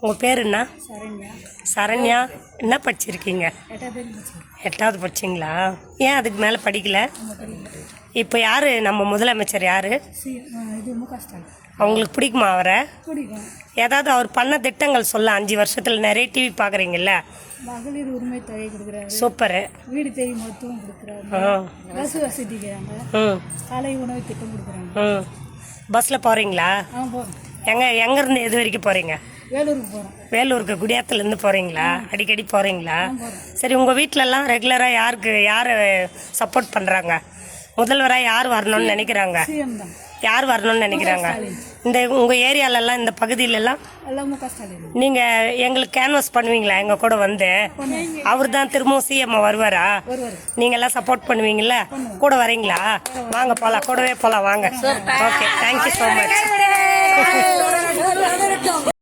உங்கள் பேர் என்ன? சரண்யா. சரண்யா. என்ன படிச்சிருக்கீங்க? 8வது படிச்சிங்களா? ஏன் அதுக்கு மேலே படிக்கல? இப்போ யார் நம்ம முதலமைச்சர் யார்? இது முக ஸ்டாலின். அவங்களுக்கு பிடிக்குமா அவரை? பிடிக்கும். ஏதாவது அவர் பண்ண திட்டங்கள் சொல்ல 5 வருஷத்தில் நிறைய டிவி பார்க்குறீங்கல்ல? மகளிர் உரிமை தொகை கொடுக்குறாரு. சூப்பரு. வீடு தேடி மருத்துவம் கொடுக்குறாரு. பஸ் வசதிக்கிறாங்க. காலை உணவு திட்டம் கொடுக்குறாங்க. பஸ்ஸில் போகிறீங்களா? எங்கேருந்து எது வரைக்கும் போகிறீங்க? வேலூருக்கு போகிறோம். வேலூருக்கு குடியாத்துலேருந்து போகிறீங்களா? அடிக்கடி போகிறீங்களா? சரி, உங்கள் வீட்டிலலாம் ரெகுலராக யார் சப்போர்ட் பண்ணுறாங்க? முதல்வராக யார் வரணும்னு நினைக்கிறாங்க? யார் வரணும்னு நினைக்கிறாங்க? இந்த உங்கள் ஏரியாலெல்லாம் இந்த பகுதியிலலாம் நீங்கள் எங்களுக்கு கேன்வாஸ் பண்ணுவீங்களா? எங்கள் கூட வந்து அவர் தான் திரும்பவும் சிஎம் வருவாரா? நீங்கள்லாம் சப்போர்ட் பண்ணுவீங்கள? கூட வரீங்களா? வாங்க போகலாம், கூடவே போகலாம் வாங்க. Okay, thank you so much.